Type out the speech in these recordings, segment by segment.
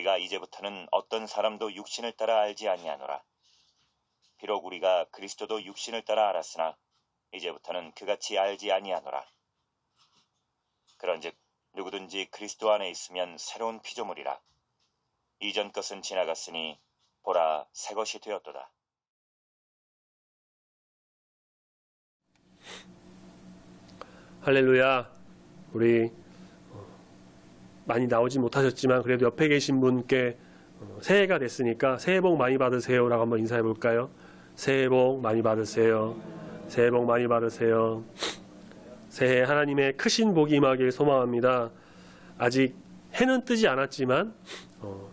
우리가 이제부터는 어떤 사람도 육신을 따라 알지 아니하노라. 비록 우리가 그리스도도 육신을 따라 알았으나 이제부터는 그같이 알지 아니하노라. 그런즉 누구든지 그리스도 안에 있으면 새로운 피조물이라. 이전 것은 지나갔으니 보라 새 것이 되었도다. 할렐루야. 우리 많이 나오지 못하셨지만 그래도 옆에 계신 분께 새해가 됐으니까 새해 복 많이 받으세요라고 한번 인사해 볼까요? 새해 복 많이 받으세요. 새해 복 많이 받으세요. 새해 하나님의 크신 복이 임하길 소망합니다. 아직 해는 뜨지 않았지만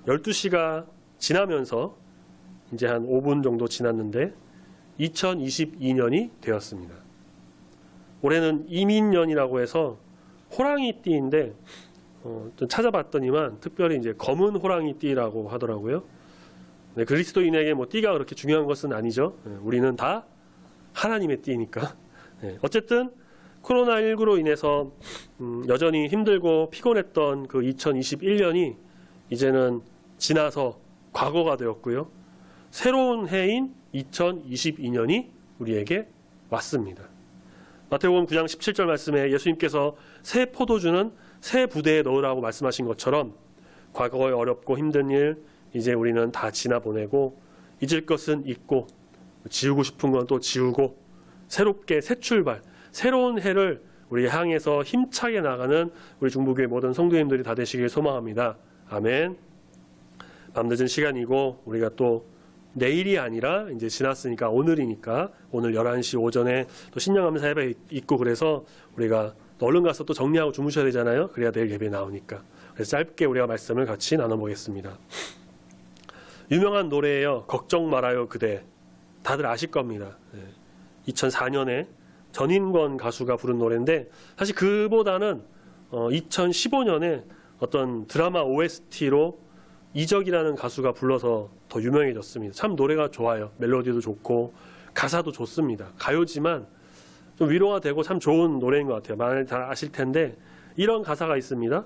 12시가 지나면서 이제 한 5분 정도 지났는데 2022년이 되었습니다. 올해는 이민년이라고 해서 호랑이띠인데 좀 찾아봤더니만 특별히 이제 검은 호랑이띠라고 하더라고요. 네, 그리스도인에게 뭐 띠가 그렇게 중요한 것은 아니죠. 네, 우리는 다 하나님의 띠니까. 네, 어쨌든 코로나19로 인해서 여전히 힘들고 피곤했던 그 2021년이 이제는 지나서 과거가 되었고요. 새로운 해인 2022년이 우리에게 왔습니다. 마태복음 9장 17절 말씀에 예수님께서 새 포도주는 새 부대에 넣으라고 말씀하신 것처럼 과거의 어렵고 힘든 일 이제 우리는 다 지나보내고 잊을 것은 잊고 지우고 싶은 건 또 지우고 새롭게 새 출발, 새로운 해를 우리 향해서 힘차게 나가는 우리 중부교회 모든 성도님들이 다 되시길 소망합니다. 아멘. 밤늦은 시간이고 우리가 또 내일이 아니라 이제 지났으니까 오늘이니까 오늘 11시 오전에 또 신령감사 예배 있고 그래서 우리가 얼른 가서 또 정리하고 주무셔야 되잖아요. 그래야 내일 예배 나오니까. 그래서 짧게 우리가 말씀을 같이 나눠보겠습니다. 유명한 노래예요. 걱정 말아요 그대. 다들 아실 겁니다. 2004년에 전인권 가수가 부른 노래인데 사실 그보다는 2015년에 어떤 드라마 OST로 이적이라는 가수가 불러서 더 유명해졌습니다. 참 노래가 좋아요. 멜로디도 좋고 가사도 좋습니다. 가요지만 좀 위로가 되고 참 좋은 노래인 것 같아요. 많이 다 아실 텐데 이런 가사가 있습니다.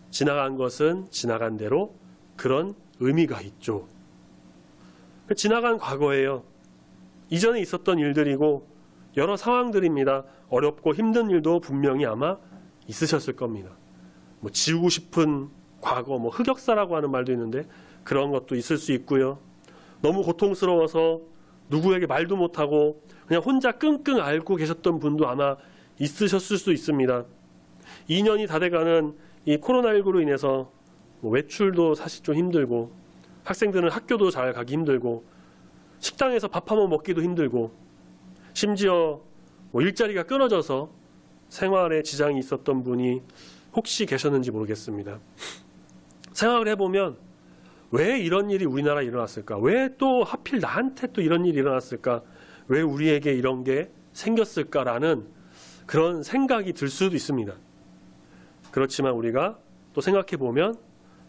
지나간 것은 지나간 대로 그런 의미가 있죠. 지나간 과거예요. 이전에 있었던 일들이고 여러 상황들입니다. 어렵고 힘든 일도 분명히 아마 있으셨을 겁니다. 뭐 지우고 싶은 과거, 뭐 흑역사라고 하는 말도 있는데 그런 것도 있을 수 있고요. 너무 고통스러워서 누구에게 말도 못하고 그냥 혼자 끙끙 앓고 계셨던 분도 아마 있으셨을 수 있습니다. 2년이 다 돼가는 이 코로나19로 인해서 뭐 외출도 사실 좀 힘들고 학생들은 학교도 잘 가기 힘들고 식당에서 밥 한번 먹기도 힘들고 심지어 뭐 일자리가 끊어져서 생활에 지장이 있었던 분이 혹시 계셨는지 모르겠습니다. 생각을 해보면 왜 이런 일이 우리나라에 일어났을까? 왜 또 하필 나한테 또 이런 일이 일어났을까? 왜 우리에게 이런 게 생겼을까라는 그런 생각이 들 수도 있습니다. 그렇지만 우리가 또 생각해 보면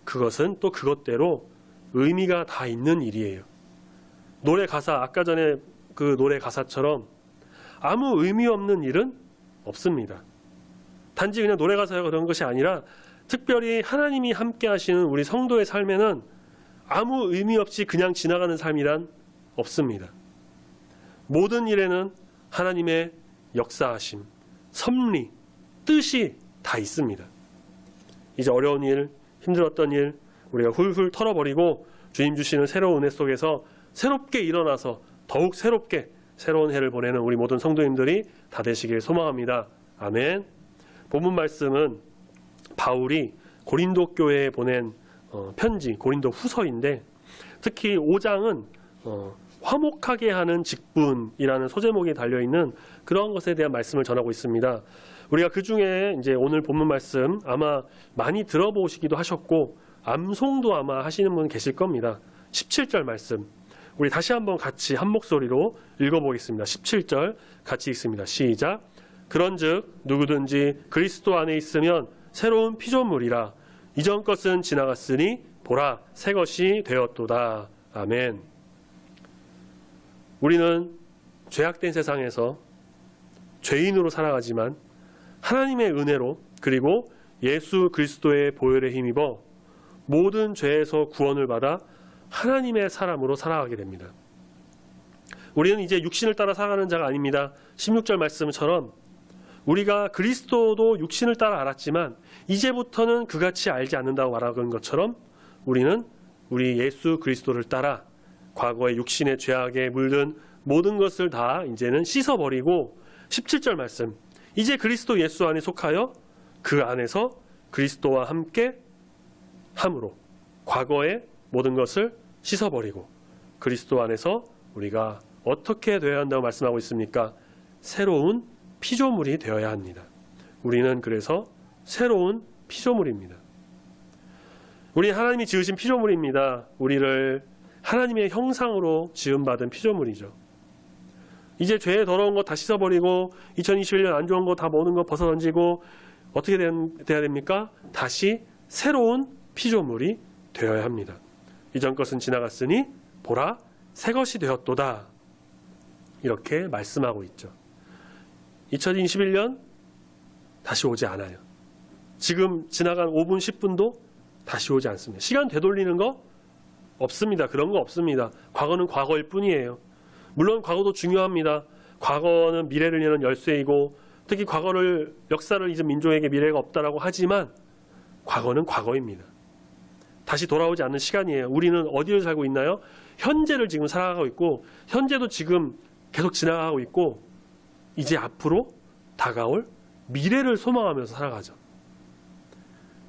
그것은 또 그것대로 의미가 다 있는 일이에요. 노래 가사, 아까 전에 그 노래 가사처럼 아무 의미 없는 일은 없습니다. 단지 그냥 노래 가사가 그런 것이 아니라 특별히 하나님이 함께 하시는 우리 성도의 삶에는 아무 의미 없이 그냥 지나가는 삶이란 없습니다. 모든 일에는 하나님의 역사하심, 섭리, 뜻이 다 있습니다. 이제 어려운 일, 힘들었던 일 우리가 훌훌 털어버리고 주님 주시는 새로운 은혜 속에서 새롭게 일어나서 더욱 새롭게 새로운 해를 보내는 우리 모든 성도님들이 다 되시길 소망합니다. 아멘. 본문 말씀은 바울이 고린도 교회에 보낸 편지, 고린도 후서인데 특히 5장은 화목하게 하는 직분이라는 소제목이 달려있는 그런 것에 대한 말씀을 전하고 있습니다. 우리가 그 중에 이제 오늘 본문 말씀 아마 많이 들어보시기도 하셨고 암송도 아마 하시는 분 계실 겁니다. 17절 말씀. 우리 다시 한번 같이 한 목소리로 읽어보겠습니다. 17절 같이 읽습니다. 시작. 그런즉 누구든지 그리스도 안에 있으면 새로운 피조물이라. 이전 것은 지나갔으니 보라 새 것이 되었도다. 아멘. 우리는 죄악된 세상에서 죄인으로 살아가지만 하나님의 은혜로 그리고 예수 그리스도의 보혈에 힘입어 모든 죄에서 구원을 받아 하나님의 사람으로 살아가게 됩니다. 우리는 이제 육신을 따라 살아가는 자가 아닙니다. 16절 말씀처럼 우리가 그리스도도 육신을 따라 알았지만 이제부터는 그같이 알지 않는다고 말하는 것처럼 우리는 우리 예수 그리스도를 따라 과거의 육신의 죄악에 물든 모든 것을 다 이제는 씻어버리고 17절 말씀, 이제 그리스도 예수 안에 속하여 그 안에서 그리스도와 함께 함으로 과거의 모든 것을 씻어버리고 그리스도 안에서 우리가 어떻게 되어야 한다고 말씀하고 있습니까? 새로운 피조물이 되어야 합니다. 우리는 그래서 새로운 피조물입니다. 우리는 하나님이 지으신 피조물입니다. 우리를 하나님의 형상으로 지음받은 피조물이죠. 이제 죄의 더러운 것 다 씻어버리고 2021년 안 좋은 거 다 모든 거 벗어던지고 어떻게 돼야 됩니까? 다시 새로운 피조물이 되어야 합니다. 이전 것은 지나갔으니 보라 새 것이 되었도다. 이렇게 말씀하고 있죠. 2021년 다시 오지 않아요. 지금 지나간 5분 10분도 다시 오지 않습니다. 시간 되돌리는 거 없습니다. 그런 거 없습니다. 과거는 과거일 뿐이에요. 물론 과거도 중요합니다. 과거는 미래를 여는 열쇠이고 특히 역사를 잊은 민족에게 미래가 없다라고 하지만 과거는 과거입니다. 다시 돌아오지 않는 시간이에요. 우리는 어디를 살고 있나요? 현재를 지금 살아가고 있고 현재도 지금 계속 지나가고 있고 이제 앞으로 다가올 미래를 소망하면서 살아가죠.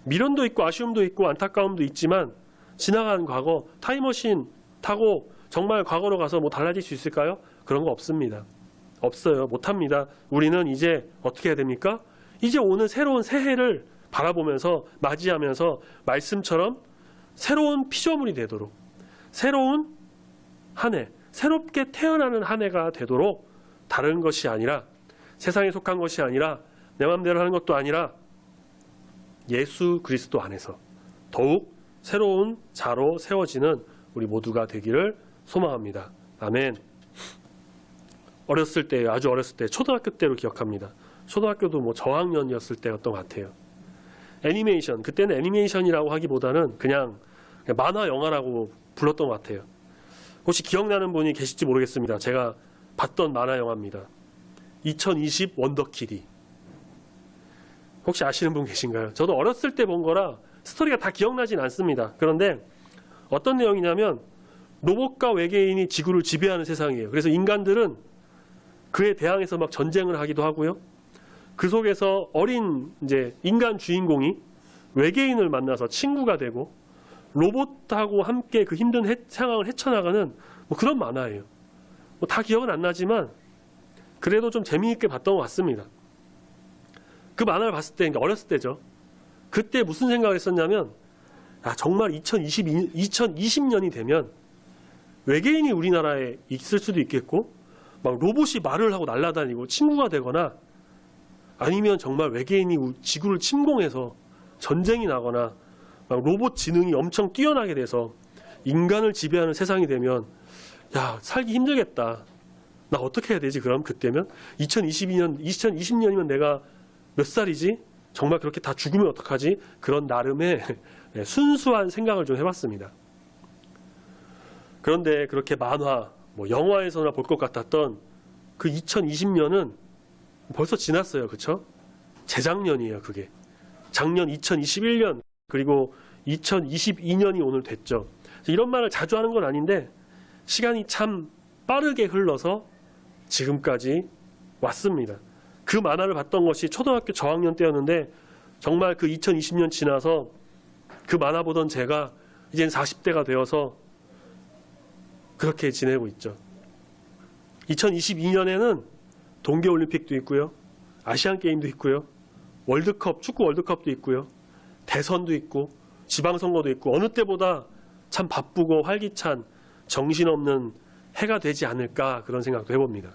미련도 있고 아쉬움도 있고 안타까움도 있지만 지나간 과거, 타임머신 타고 정말 과거로 가서 뭐 달라질 수 있을까요? 그런 거 없습니다. 없어요. 못합니다. 우리는 이제 어떻게 해야 됩니까? 이제 오는 새로운 새해를 바라보면서 맞이하면서 말씀처럼 새로운 피조물이 되도록 새로운 한 해, 새롭게 태어나는 한 해가 되도록 다른 것이 아니라 세상에 속한 것이 아니라 내 마음대로 하는 것도 아니라 예수 그리스도 안에서 더욱 새로운 자로 세워지는 우리 모두가 되기를 소망합니다. 아멘. 어렸을 때, 아주 어렸을 때, 초등학교 때로 기억합니다. 초등학교도 뭐 저학년이었을 때였던 것 같아요. 애니메이션, 그때는 애니메이션이라고 하기보다는 그냥 만화 영화라고 불렀던 것 같아요. 혹시 기억나는 분이 계실지 모르겠습니다. 제가 봤던 만화 영화입니다. 2020 원더키디. 혹시 아시는 분 계신가요? 저도 어렸을 때 본 거라 스토리가 다 기억나진 않습니다. 그런데 어떤 내용이냐면 로봇과 외계인이 지구를 지배하는 세상이에요. 그래서 인간들은 그에 대항해서 막 전쟁을 하기도 하고요. 그 속에서 어린 이제 인간 주인공이 외계인을 만나서 친구가 되고 로봇하고 함께 그 힘든 상황을 헤쳐나가는 뭐 그런 만화예요. 뭐 다 기억은 안 나지만 그래도 좀 재미있게 봤던 것 같습니다. 그 만화를 봤을 때, 어렸을 때죠. 그때 무슨 생각을 했었냐면, 정말 2020년이 되면 외계인이 우리나라에 있을 수도 있겠고, 막 로봇이 말을 하고 날아다니고 친구가 되거나, 아니면 정말 외계인이 지구를 침공해서 전쟁이 나거나, 막 로봇 지능이 엄청 뛰어나게 돼서 인간을 지배하는 세상이 되면, 살기 힘들겠다. 나 어떻게 해야 되지? 그럼 그때면 2020년이면 내가 몇 살이지? 정말 그렇게 다 죽으면 어떡하지? 그런 나름의 순수한 생각을 좀 해봤습니다. 그런데 그렇게 만화, 뭐 영화에서나 볼 것 같았던 그 2020년은 벌써 지났어요. 그쵸? 재작년이에요. 그게. 작년 2021년 그리고 2022년이 오늘 됐죠. 이런 말을 자주 하는 건 아닌데 시간이 참 빠르게 흘러서 지금까지 왔습니다. 그 만화를 봤던 것이 초등학교 저학년 때였는데 정말 그 2020년 지나서 그 만화 보던 제가 이젠 40대가 되어서 그렇게 지내고 있죠. 2022년에는 동계올림픽도 있고요. 아시안게임도 있고요. 월드컵, 축구 월드컵도 있고요. 대선도 있고 지방선거도 있고 어느 때보다 참 바쁘고 활기찬 정신없는 해가 되지 않을까 그런 생각도 해봅니다.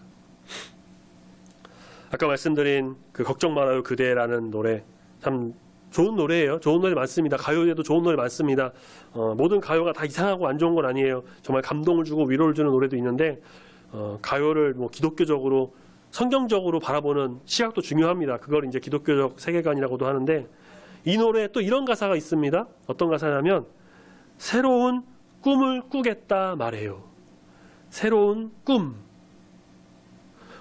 아까 말씀드린 그 걱정 말아요 그대라는 노래 참 좋은 노래예요. 좋은 노래 많습니다. 가요에도 좋은 노래 많습니다. 모든 가요가 다 이상하고 안 좋은 건 아니에요. 정말 감동을 주고 위로를 주는 노래도 있는데 가요를 뭐 기독교적으로 성경적으로 바라보는 시각도 중요합니다. 그걸 이제 기독교적 세계관이라고도 하는데 이 노래에 또 이런 가사가 있습니다. 어떤 가사냐면 새로운 꿈을 꾸겠다 말해요. 새로운 꿈.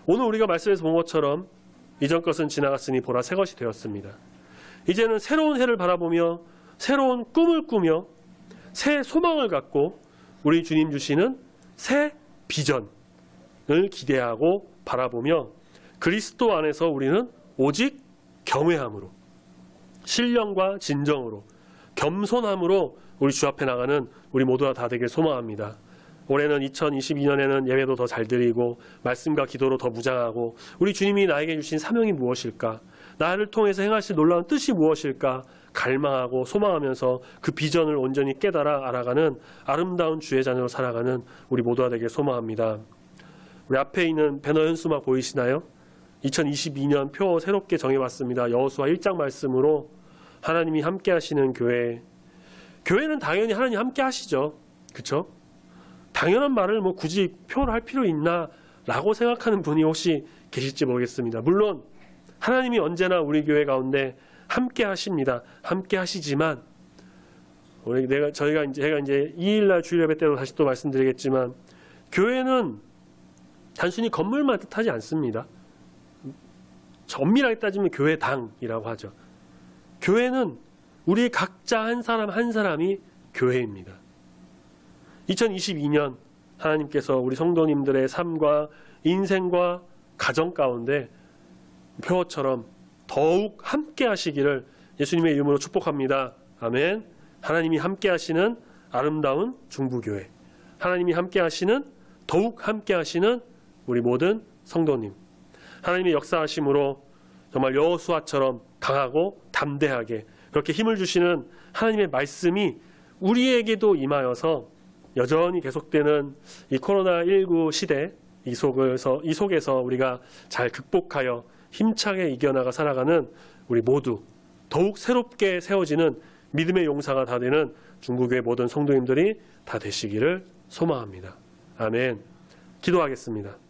오늘 우리가 말씀에서 본 것처럼 이전 것은 지나갔으니 보라 새 것이 되었습니다. 이제는 새로운 해를 바라보며 새로운 꿈을 꾸며 새 소망을 갖고 우리 주님 주시는 새 비전을 기대하고 바라보며 그리스도 안에서 우리는 오직 경외함으로 신령과 진정으로 겸손함으로 우리 주 앞에 나가는 우리 모두가 다 되길 소망합니다. 올해는 2022년에는 예배도 더 잘 드리고 말씀과 기도로 더 무장하고 우리 주님이 나에게 주신 사명이 무엇일까? 나를 통해서 행하실 놀라운 뜻이 무엇일까? 갈망하고 소망하면서 그 비전을 온전히 깨달아 알아가는 아름다운 주의 자녀로 살아가는 우리 모두가 되길 소망합니다. 우리 앞에 있는 배너 현수막 보이시나요? 2022년 표 새롭게 정해봤습니다. 여호수아 1장 말씀으로 하나님이 함께 하시는 교회. 교회는 당연히 하나님 함께 하시죠. 그렇죠? 당연한 말을 뭐 굳이 표를 할 필요 있나 라고 생각하는 분이 혹시 계실지 모르겠습니다. 물론 하나님이 언제나 우리 교회 가운데 함께 하십니다. 함께 하시지만 제가 이제 2일날 주일 예배 때도 다시 또 말씀드리겠지만 교회는 단순히 건물만 뜻하지 않습니다. 엄밀하게 따지면 교회당이라고 하죠. 교회는 우리 각자 한 사람 한 사람이 교회입니다. 2022년 하나님께서 우리 성도님들의 삶과 인생과 가정 가운데 표어처럼 더욱 함께 하시기를 예수님의 이름으로 축복합니다. 아멘. 하나님이 함께 하시는 아름다운 중부교회, 하나님이 함께 하시는 더욱 함께 하시는 우리 모든 성도님, 하나님의 역사하심으로 정말 여호수아처럼 강하고 담대하게 그렇게 힘을 주시는 하나님의 말씀이 우리에게도 임하여서 여전히 계속되는 이 코로나19 시대 이 속에서 우리가 잘 극복하여 힘차게 이겨나가 살아가는 우리 모두 더욱 새롭게 세워지는 믿음의 용사가 다 되는 중국의 모든 성도님들이 다 되시기를 소망합니다. 아멘. 기도하겠습니다.